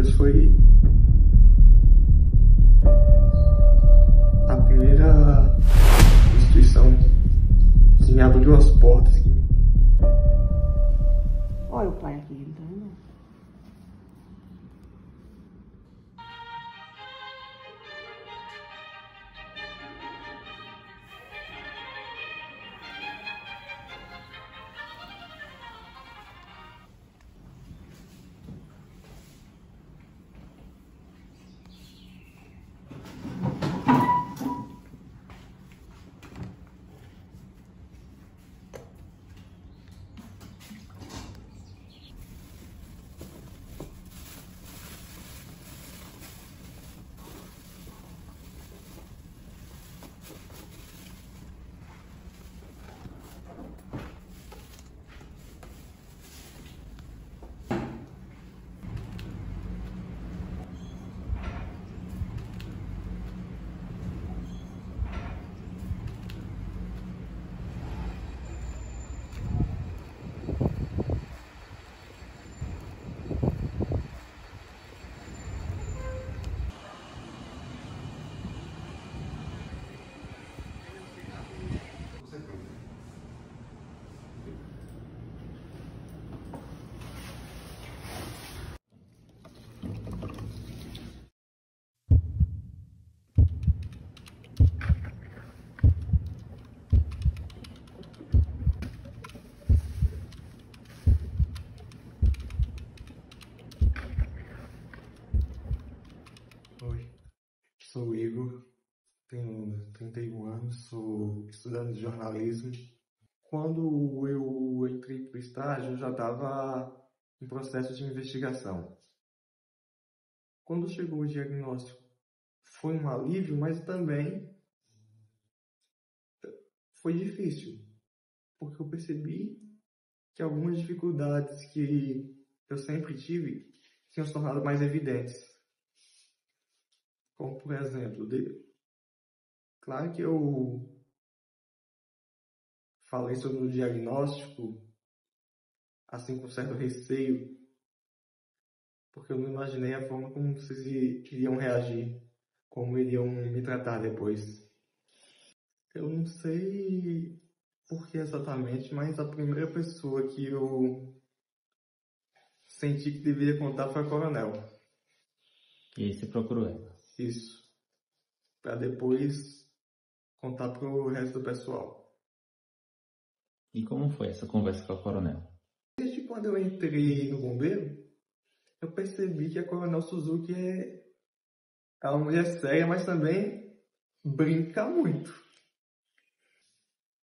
Bombeiros foi a primeira instituição que me abriu as portas. Olha o pai aqui, não tá vendo? Oi, sou o Igor, tenho 31 anos, sou estudante de jornalismo. Quando eu entrei para o estágio, eu já estava em processo de investigação. Quando chegou o diagnóstico, foi um alívio, mas também foi difícil, porque eu percebi que algumas dificuldades que eu sempre tive tinham se tornado mais evidentes. Como, por exemplo, claro que eu falei sobre o diagnóstico, assim, com certo receio, porque eu não imaginei a forma como vocês iriam reagir, como iriam me tratar depois. Eu não sei por que exatamente, mas a primeira pessoa que eu senti que deveria contar foi a Coronel. E aí você procurou ela. Isso. Para depois contar pro resto do pessoal. E como foi essa conversa com a coronel? Desde quando eu entrei no bombeiro, eu percebi que a Coronel Suzuki é uma mulher séria, mas também brinca muito.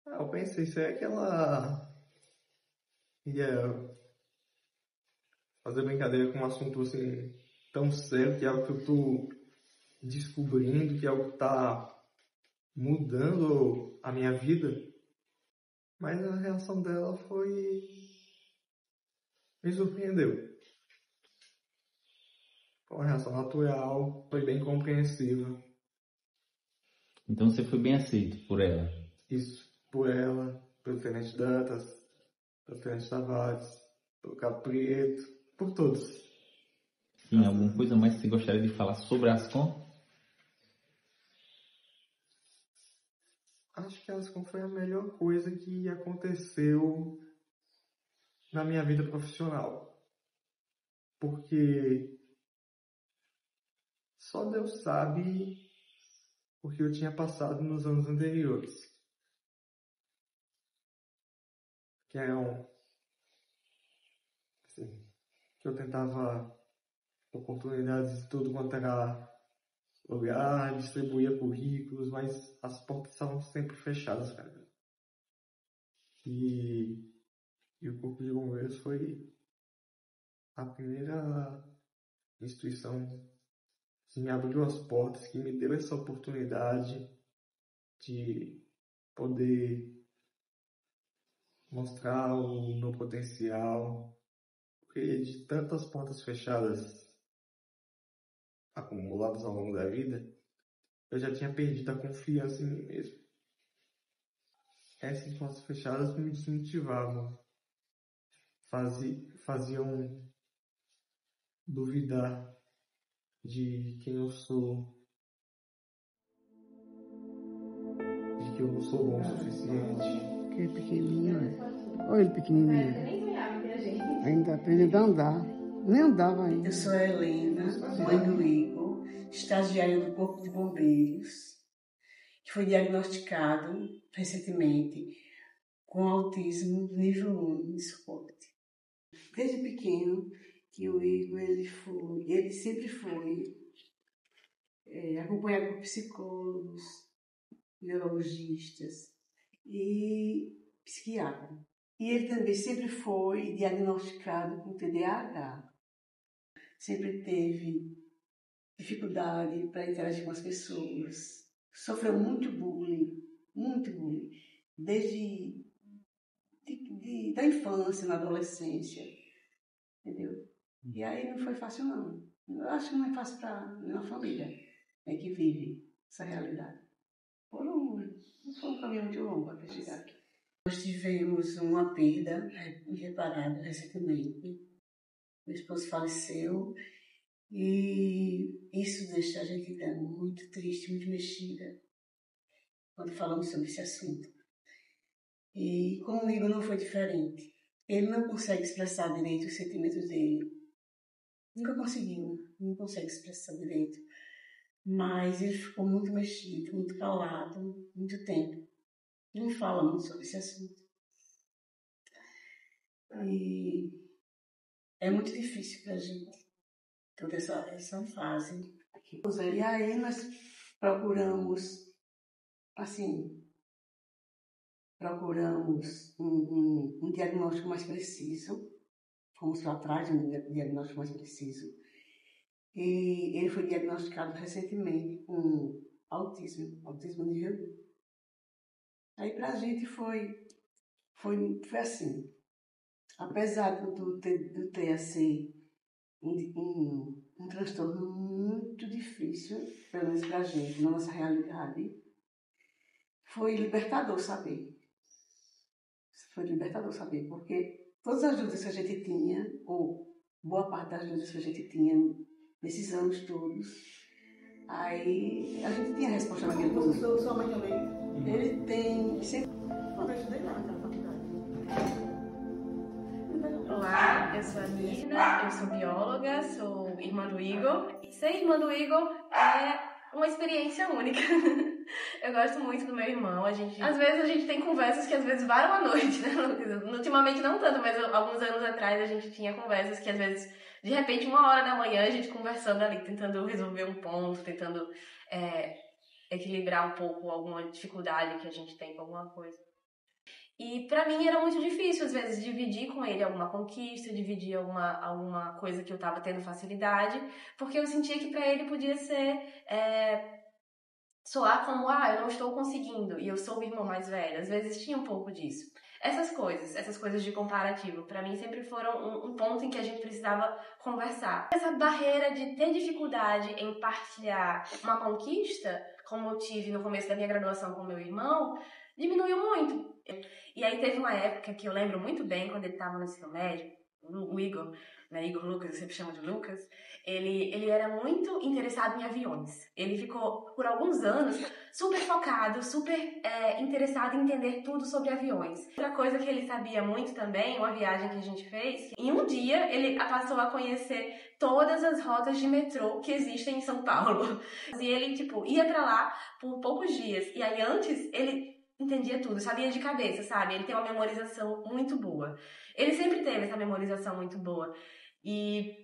Eu pensei, será que ela ia fazer brincadeira com um assunto assim tão sério, que é algo que eu tô descobrindo, que é algo que tá mudando a minha vida? Mas a reação dela me surpreendeu. Foi uma reação natural, foi bem compreensiva. Então você foi bem aceito por ela. Isso, por ela, pelo Tenente Dantas, pelo Tenente Tavares, pelo Cabo Preto, por todos. Sim, alguma coisa mais que você gostaria de falar sobre a Ascom? Acho que a Ascom foi a melhor coisa que aconteceu na minha vida profissional. Porque só Deus sabe o que eu tinha passado nos anos anteriores. Que eram, assim, que eu tentava oportunidades de tudo quanto era lugar, distribuía currículos, mas as portas estavam sempre fechadas, cara. E o Corpo de Bombeiros foi a primeira instituição que me abriu as portas, que me deu essa oportunidade de poder mostrar o meu potencial, porque de tantas portas fechadas acumuladas ao longo da vida, eu já tinha perdido a confiança em mim mesmo. Essas portas fechadas me desmotivavam, faziam duvidar de quem eu sou, de que eu não sou bom o suficiente. Que ele pequenininho, né? Olha ele pequenininho. Ainda aprendendo a andar. Nem andava ainda. Eu sou a Helena, mãe do Igor, estagiária do Corpo de Bombeiros, que foi diagnosticado recentemente com autismo nível 1 de suporte. Desde pequeno que o Igor ele sempre foi acompanhado por psicólogos, neurologistas e psiquiatra. E ele também sempre foi diagnosticado com TDAH. Sempre teve dificuldade para interagir com as pessoas. Sofreu muito bullying, desde da infância, na adolescência, entendeu? E aí não foi fácil não. Eu acho que não é fácil para nenhuma família que vive essa realidade. Foi um caminho muito longo para chegar aqui. Nós tivemos uma perda irreparável recentemente. Meu esposo faleceu e isso deixa a gente muito triste, muito mexida quando falamos sobre esse assunto. E com o Igor não foi diferente. Ele não consegue expressar direito os sentimentos dele. Nunca conseguiu, não consegue expressar direito. Mas ele ficou muito mexido, muito calado, muito tempo. Não fala muito sobre esse assunto. E é muito difícil pra gente, toda essa fase. E aí nós procuramos um diagnóstico mais preciso. Fomos para trás de um diagnóstico mais preciso. E ele foi diagnosticado recentemente com autismo nível 1. Aí pra gente foi assim. Apesar do TAC um transtorno muito difícil, pelo menos pra gente, na nossa realidade, foi libertador saber. Porque todas as dúvidas que a gente tinha, ou boa parte das dúvidas que a gente tinha nesses anos todos, aí a gente tinha a resposta naquele momento. Sua mãe também? Ele tem... Eu estudei lá na faculdade. Olá, eu sou a Nina, eu sou bióloga, sou irmã do Igor. Ser irmã do Igor é uma experiência única. Eu gosto muito do meu irmão. Às vezes a gente tem conversas que às vezes varam a noite, né, Lucas? Ultimamente não tanto, mas alguns anos atrás a gente tinha conversas que às vezes, de repente, 1h da manhã, a gente conversando ali, tentando resolver um ponto, tentando equilibrar um pouco alguma dificuldade que a gente tem com alguma coisa. E pra mim era muito difícil, às vezes, dividir com ele alguma conquista, dividir alguma coisa que eu tava tendo facilidade, porque eu sentia que pra ele podia ser... soar como, eu não estou conseguindo, e eu sou o irmão mais velho. Às vezes tinha um pouco disso. Essas coisas de comparativo, pra mim sempre foram um ponto em que a gente precisava conversar. Essa barreira de ter dificuldade em partilhar uma conquista, como eu tive no começo da minha graduação com meu irmão, diminuiu muito. E aí teve uma época que eu lembro muito bem, quando ele estava no ensino médio, o Igor, né, Igor Lucas, eu sempre chamo de Lucas, ele era muito interessado em aviões. Ele ficou, por alguns anos, super focado, super interessado em entender tudo sobre aviões. Outra coisa que ele sabia muito também, uma viagem que a gente fez, em um dia ele passou a conhecer todas as rotas de metrô que existem em São Paulo. E ele, ia pra lá por poucos dias. E aí antes, ele entendia tudo, sabia de cabeça, sabe? Ele tem uma memorização muito boa. Ele sempre teve essa memorização muito boa. E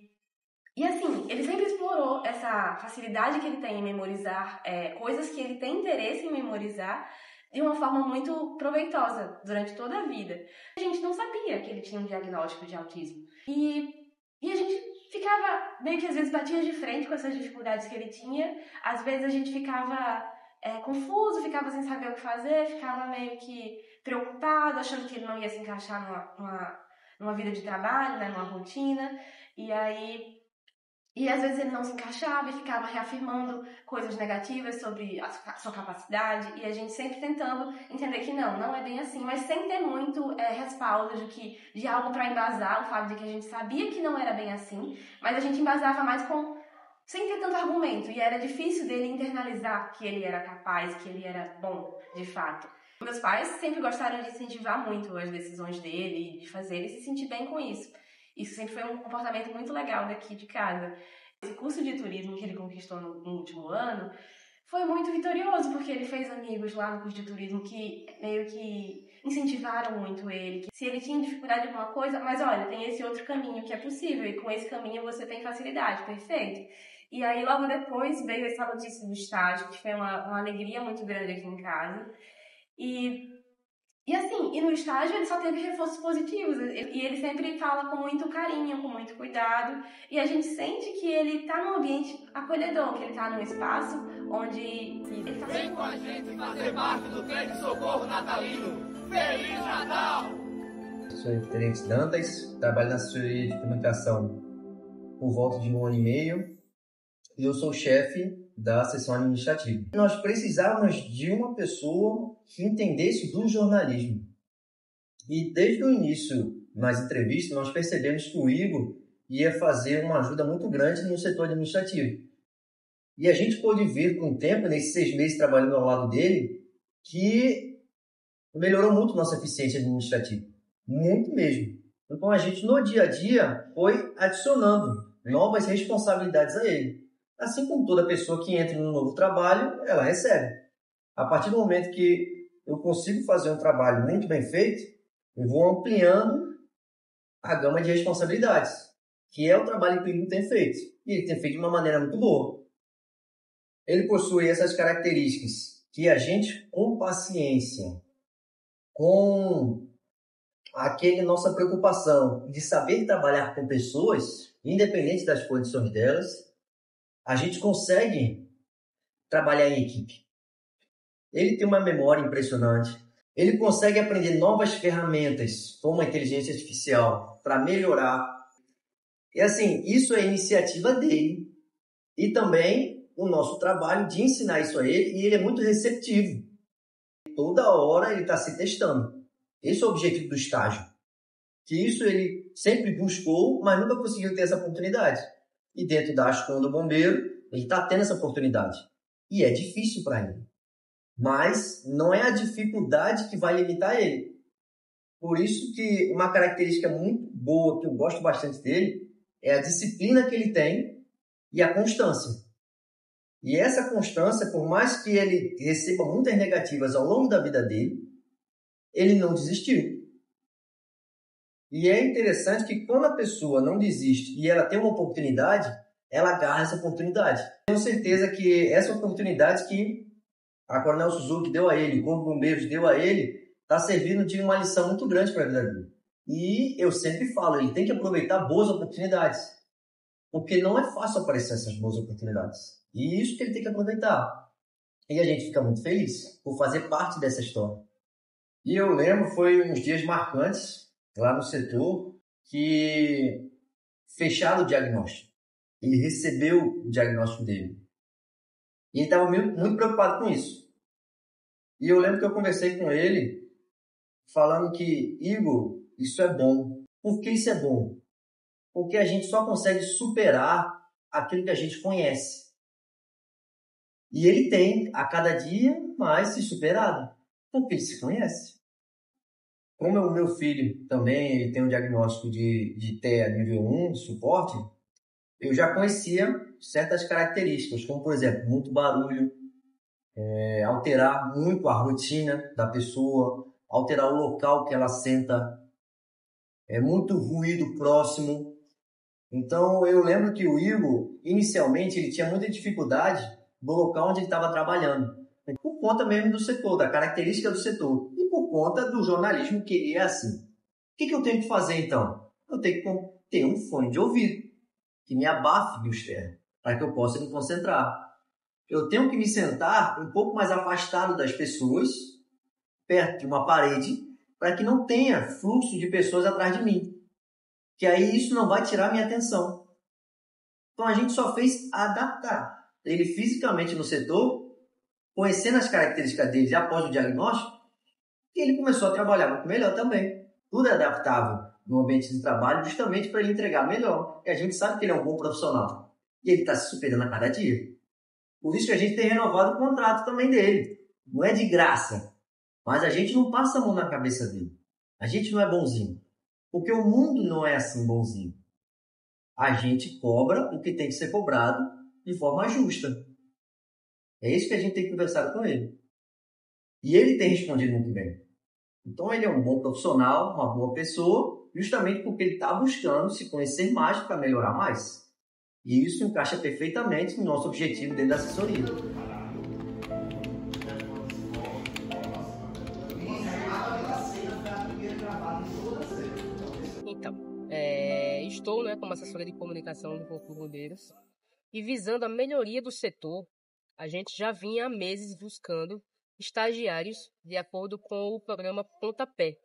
assim, ele sempre explorou essa facilidade que ele tem em memorizar coisas que ele tem interesse em memorizar de uma forma muito proveitosa durante toda a vida. A gente não sabia que ele tinha um diagnóstico de autismo. E a gente ficava, meio que às vezes batia de frente com essas dificuldades que ele tinha. Às vezes a gente ficava confuso, ficava sem saber o que fazer, ficava meio que preocupado, achando que ele não ia se encaixar numa vida de trabalho, né, numa rotina. E às vezes ele não se encaixava e ficava reafirmando coisas negativas sobre a sua capacidade, e a gente sempre tentando entender que não é bem assim, mas sem ter muito respaldo de algo para embasar o fato de que a gente sabia que não era bem assim, mas a gente embasava mais com sem ter tanto argumento. E era difícil dele internalizar que ele era capaz, que ele era bom, de fato. Meus pais sempre gostaram de incentivar muito as decisões dele, de fazer ele se sentir bem com isso. Isso sempre foi um comportamento muito legal daqui de casa. Esse curso de turismo que ele conquistou no último ano foi muito vitorioso, porque ele fez amigos lá no curso de turismo que meio que incentivaram muito ele. Que se ele tinha dificuldade em alguma coisa, mas olha, tem esse outro caminho que é possível, e com esse caminho você tem facilidade, perfeito? E aí logo depois veio essa notícia do estágio, que foi uma alegria muito grande aqui em casa. E assim, no estágio ele só teve reforços positivos, e ele sempre fala com muito carinho, com muito cuidado, e a gente sente que ele tá num ambiente acolhedor, que ele tá num espaço onde ele tá... Vem com a gente fazer parte do trem de socorro natalino. Feliz Natal! Sou Tenente Dantas, trabalho na assessoria de comunicação por volta de 1 ano e meio, e eu sou chefe da seção administrativa. Nós precisávamos de uma pessoa que entendesse do jornalismo. E desde o início, nas entrevistas, nós percebemos que o Igor ia fazer uma ajuda muito grande no setor administrativo. E a gente pôde ver com o tempo, nesses 6 meses trabalhando ao lado dele, que melhorou muito nossa eficiência administrativa. Muito mesmo. Então a gente, no dia a dia, foi adicionando novas responsabilidades a ele. Assim como toda pessoa que entra no novo trabalho, ela recebe. A partir do momento que eu consigo fazer um trabalho muito bem feito, eu vou ampliando a gama de responsabilidades, que é o trabalho que ele tem feito. E ele tem feito de uma maneira muito boa. Ele possui essas características que a gente, com paciência, com aquela nossa preocupação de saber trabalhar com pessoas, independente das condições delas, a gente consegue trabalhar em equipe. Ele tem uma memória impressionante. Ele consegue aprender novas ferramentas, como a inteligência artificial, para melhorar. E assim, isso é iniciativa dele. E também o nosso trabalho de ensinar isso a ele, e ele é muito receptivo. Toda hora ele está se testando. Esse é o objetivo do estágio. Que isso ele sempre buscou, mas nunca conseguiu ter essa oportunidade. E dentro da Ascom do Bombeiro, ele está tendo essa oportunidade. E é difícil para ele. Mas não é a dificuldade que vai limitar ele. Por isso que uma característica muito boa, que eu gosto bastante dele, é a disciplina que ele tem e a constância. E essa constância, por mais que ele receba muitas negativas ao longo da vida dele, ele não desistiu. E é interessante que quando a pessoa não desiste e ela tem uma oportunidade, ela agarra essa oportunidade. Tenho certeza que essa oportunidade que a Coronel Suzuki deu a ele, o Corpo de Bombeiros deu a ele, está servindo de uma lição muito grande para a vida dele. E eu sempre falo, ele tem que aproveitar boas oportunidades. Porque não é fácil aparecer essas boas oportunidades. E isso que ele tem que aproveitar. E a gente fica muito feliz por fazer parte dessa história. E eu lembro, foi uns dias marcantes lá no setor, que fecharam o diagnóstico. Ele recebeu o diagnóstico dele. E ele estava muito preocupado com isso. E eu lembro que eu conversei com ele, falando que, Igor, isso é bom. Por que isso é bom? Porque a gente só consegue superar aquilo que a gente conhece. E ele tem, a cada dia, mais se superado. Porque ele se conhece. Como o meu filho também ele tem um diagnóstico de TEA nível 1, de suporte, eu já conhecia certas características, como, por exemplo, muito barulho, alterar muito a rotina da pessoa, alterar o local que ela senta, muito ruído próximo. Então, eu lembro que o Igor, inicialmente, ele tinha muita dificuldade no local onde ele estava trabalhando, por conta mesmo do setor, da característica do setor, e por conta do jornalismo que ele é assim. O que eu tenho que fazer, então? Eu tenho que ter um fone de ouvido, que me abafe o externo, para que eu possa me concentrar. Eu tenho que me sentar um pouco mais afastado das pessoas, perto de uma parede, para que não tenha fluxo de pessoas atrás de mim. Que aí isso não vai tirar minha atenção. Então a gente só fez adaptar ele fisicamente no setor, conhecendo as características dele já após o diagnóstico, e ele começou a trabalhar muito melhor também. Tudo é adaptável no ambiente de trabalho justamente para ele entregar melhor. E a gente sabe que ele é um bom profissional. E ele está se superando a cada dia. Por isso que a gente tem renovado o contrato também dele. Não é de graça. Mas a gente não passa a mão na cabeça dele. A gente não é bonzinho. Porque o mundo não é assim bonzinho. A gente cobra o que tem que ser cobrado de forma justa. É isso que a gente tem conversado com ele. E ele tem respondido muito bem. Então ele é um bom profissional, uma boa pessoa, justamente porque ele está buscando se conhecer mais para melhorar mais. E isso encaixa perfeitamente no nosso objetivo dentro da assessoria. Então, estou como assessora de comunicação do Corpo de Bombeiros e visando a melhoria do setor, a gente já vinha há meses buscando estagiários de acordo com o programa Pontapé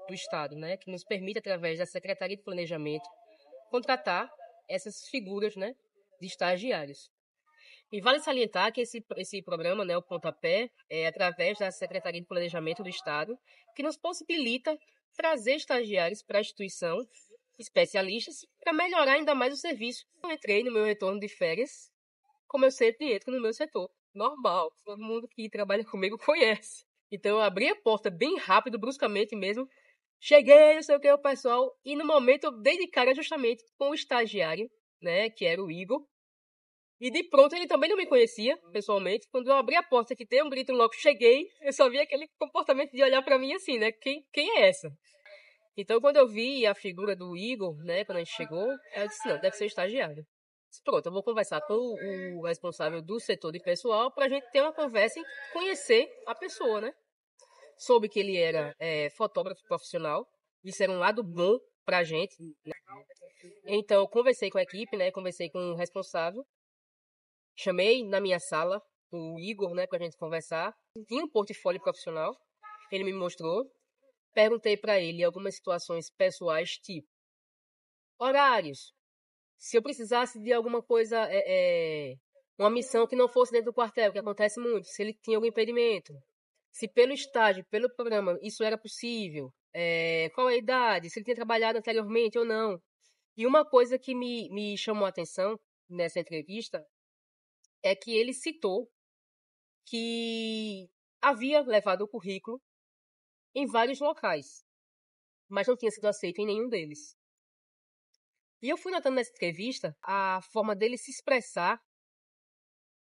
do Estado, que nos permite, através da Secretaria de Planejamento, contratar essas figuras, de estagiários. E vale salientar que esse programa, o Pontapé, é através da Secretaria de Planejamento do Estado, que nos possibilita trazer estagiários para a instituição, especialistas, para melhorar ainda mais o serviço. Eu entrei no meu retorno de férias, como eu sempre entro no meu setor. Normal, todo mundo que trabalha comigo conhece. Então eu abri a porta bem rápido, bruscamente mesmo. Cheguei, não sei o que, o pessoal. E no momento eu dei de cara justamente com o estagiário, que era o Igor. E de pronto ele também não me conhecia, pessoalmente. Quando eu abri a porta que dei um grito logo, cheguei, eu só vi aquele comportamento de olhar pra mim assim, Quem é essa? Então quando eu vi a figura do Igor, quando a gente chegou, eu disse, não, deve ser o estagiário. Pronto, eu vou conversar com o responsável do setor de pessoal pra gente ter uma conversa e conhecer a pessoa, Soube que ele era fotógrafo profissional, isso era um lado bom pra gente. Então, conversei com a equipe, conversei com o responsável, chamei na minha sala o Igor, pra gente conversar. Tinha um portfólio profissional, ele me mostrou, perguntei pra ele algumas situações pessoais, tipo horários. Se eu precisasse de alguma coisa, uma missão que não fosse dentro do quartel, que acontece muito, se ele tinha algum impedimento, se pelo estágio, pelo programa, isso era possível, qual a idade, se ele tinha trabalhado anteriormente ou não. E uma coisa que me chamou a atenção nessa entrevista é que ele citou que havia levado o currículo em vários locais, mas não tinha sido aceito em nenhum deles. E eu fui notando nessa entrevista, a forma dele se expressar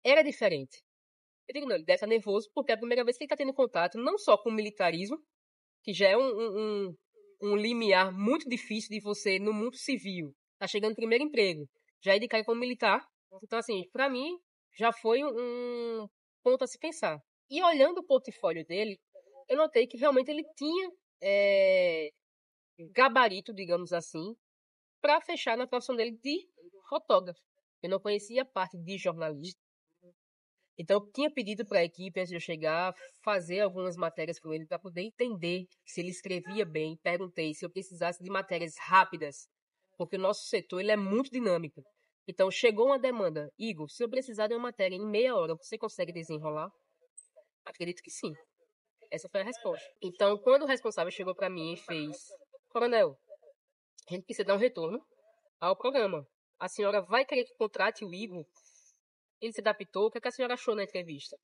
era diferente. Eu digo, não, ele deve estar nervoso porque é a primeira vez que ele está tendo contato não só com o militarismo, que já é um limiar muito difícil de você, no mundo civil, tá chegando no primeiro emprego, já ir de cara como militar. Então, assim, para mim, já foi um ponto a se pensar. E olhando o portfólio dele, eu notei que realmente ele tinha gabarito, digamos assim, para fechar na profissão dele de fotógrafo. Eu não conhecia a parte de jornalista. Então, eu tinha pedido para a equipe, antes de eu chegar, fazer algumas matérias com ele para poder entender se ele escrevia bem. Perguntei se eu precisasse de matérias rápidas, porque o nosso setor ele é muito dinâmico. Então, chegou uma demanda. Igor, se eu precisar de uma matéria em meia hora, você consegue desenrolar? Acredito que sim. Essa foi a resposta. Então, quando o responsável chegou para mim e fez: Coronel, a gente precisa dar um retorno ao programa. A senhora vai querer que contrate o Igor? Ele se adaptou. O que a senhora achou na entrevista?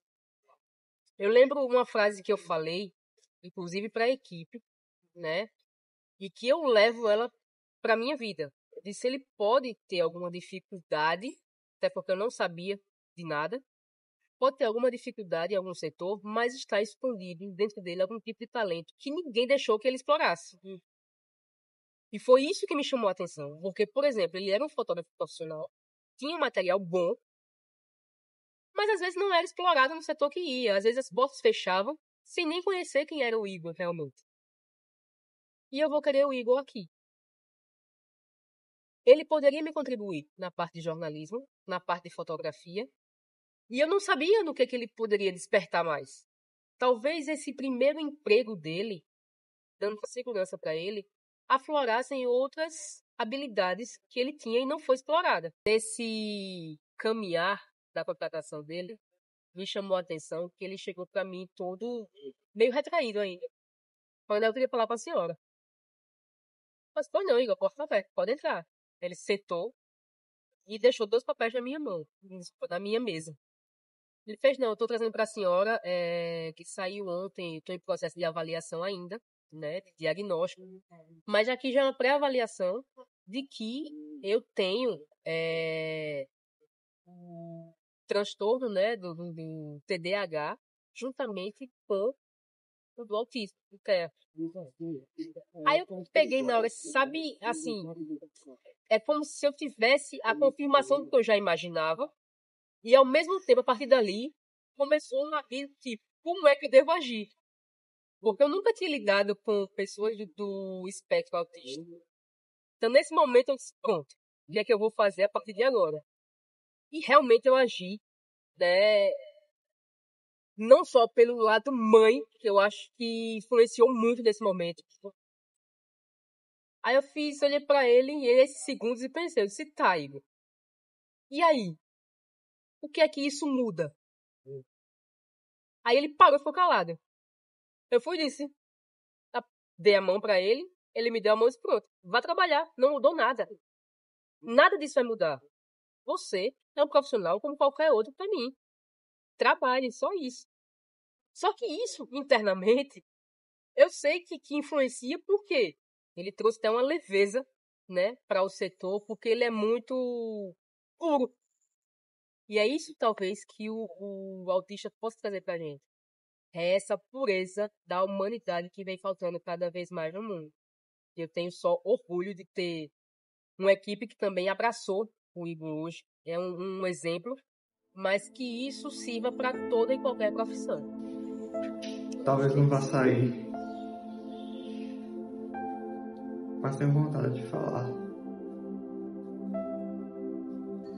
Eu lembro uma frase que eu falei, inclusive para a equipe, e que eu levo ela para minha vida. Eu disse: ele pode ter alguma dificuldade, até porque eu não sabia de nada, pode ter alguma dificuldade em algum setor, mas está escondido dentro dele algum tipo de talento que ninguém deixou que ele explorasse. E foi isso que me chamou a atenção, porque, por exemplo, ele era um fotógrafo profissional, tinha um material bom, mas às vezes não era explorado no setor que ia. Às vezes as portas fechavam sem nem conhecer quem era o Igor realmente. E eu vou querer o Igor aqui. Ele poderia me contribuir na parte de jornalismo, na parte de fotografia, e eu não sabia no que ele poderia despertar mais. Talvez esse primeiro emprego dele, dando segurança para ele, aflorassem outras habilidades que ele tinha e não foi explorada. Nesse caminhar da contratação dele, me chamou a atenção que ele chegou para mim todo meio retraído ainda. Quando eu queria falar para a senhora. Mas, pô, não, Igor, porta aberta, pode entrar. Ele sentou, e deixou 2 papéis na minha mão, na minha mesa. Ele fez, não, eu estou trazendo para a senhora que saiu ontem, estou em processo de avaliação ainda, né, de diagnóstico, mas aqui já é uma pré-avaliação de que eu tenho um transtorno, né, do TDAH, juntamente com o do autismo, do TEA. Aí eu peguei na hora, sabe, assim, é como se eu tivesse a confirmação do que eu já imaginava, e ao mesmo tempo, a partir dali, começou uma vida, tipo, como é que eu devo agir? Porque eu nunca tinha lidado com pessoas do espectro autista. Então, nesse momento, eu disse, pronto, o que é que eu vou fazer a partir de agora? E realmente eu agi, né, não só pelo lado mãe, que eu acho que influenciou muito nesse momento. Aí eu olhei pra ele em esses segundos e pensei, eu disse, tá, Igor, e aí? O que é que isso muda? Aí ele parou e ficou calado. Eu fui e disse, dei a mão pra ele, ele me deu a mão e disse, pronto, vá trabalhar, não mudou nada. Nada disso vai mudar. Você é um profissional como qualquer outro pra mim. Trabalhe, só isso. Só que isso, internamente, eu sei que influencia porque ele trouxe até uma leveza, né, para o setor, porque ele é muito puro. E é isso, talvez, que o autista possa trazer pra gente. É essa pureza da humanidade que vem faltando cada vez mais no mundo. Eu tenho só orgulho de ter uma equipe que também abraçou o Igor hoje. É um exemplo, mas que isso sirva para toda e qualquer profissão. Talvez não vá sair, mas tenho vontade de falar.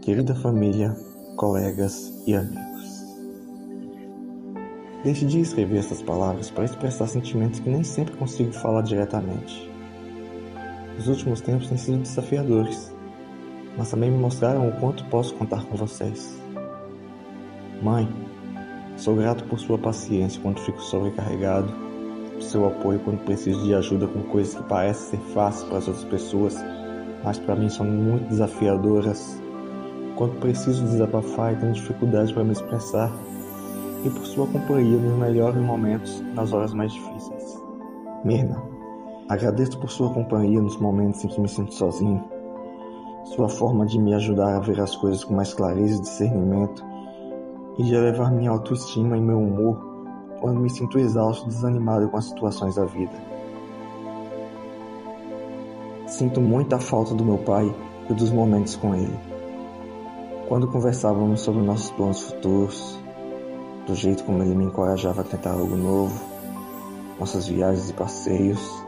Querida família, colegas e amigos, decidi escrever essas palavras para expressar sentimentos que nem sempre consigo falar diretamente. Os últimos tempos têm sido desafiadores, mas também me mostraram o quanto posso contar com vocês. Mãe, sou grato por sua paciência quando fico sobrecarregado, por seu apoio quando preciso de ajuda com coisas que parecem ser fáceis para as outras pessoas, mas para mim são muito desafiadoras. Quando preciso desabafar e tenho dificuldade para me expressar, e por sua companhia nos melhores momentos, nas horas mais difíceis. Mirna, agradeço por sua companhia nos momentos em que me sinto sozinho, sua forma de me ajudar a ver as coisas com mais clareza e discernimento, e de elevar minha autoestima e meu humor quando me sinto exausto e desanimado com as situações da vida. Sinto muita falta do meu pai e dos momentos com ele. Quando conversávamos sobre nossos planos futuros, do jeito como ele me encorajava a tentar algo novo, nossas viagens e passeios,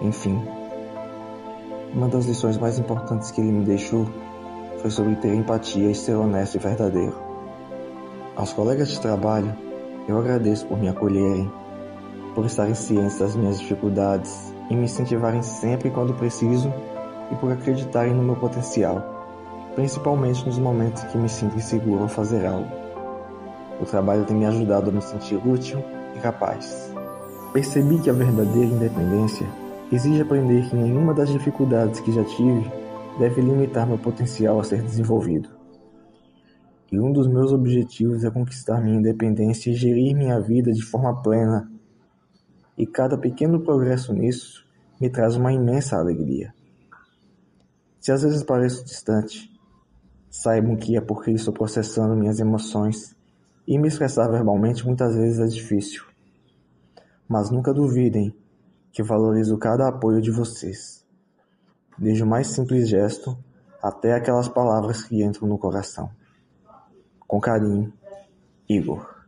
enfim. Uma das lições mais importantes que ele me deixou foi sobre ter empatia e ser honesto e verdadeiro. Aos colegas de trabalho, eu agradeço por me acolherem, por estarem cientes das minhas dificuldades e me incentivarem sempre quando preciso e por acreditarem no meu potencial, principalmente nos momentos em que me sinto inseguro ao fazer algo. O trabalho tem me ajudado a me sentir útil e capaz. Percebi que a verdadeira independência exige aprender que nenhuma das dificuldades que já tive deve limitar meu potencial a ser desenvolvido. E um dos meus objetivos é conquistar minha independência e gerir minha vida de forma plena. E cada pequeno progresso nisso me traz uma imensa alegria. Se às vezes pareço distante, saibam que é porque estou processando minhas emoções e me expressar verbalmente muitas vezes é difícil. Mas nunca duvidem que valorizo cada apoio de vocês, desde o mais simples gesto até aquelas palavras que entram no coração. Com carinho, Igor.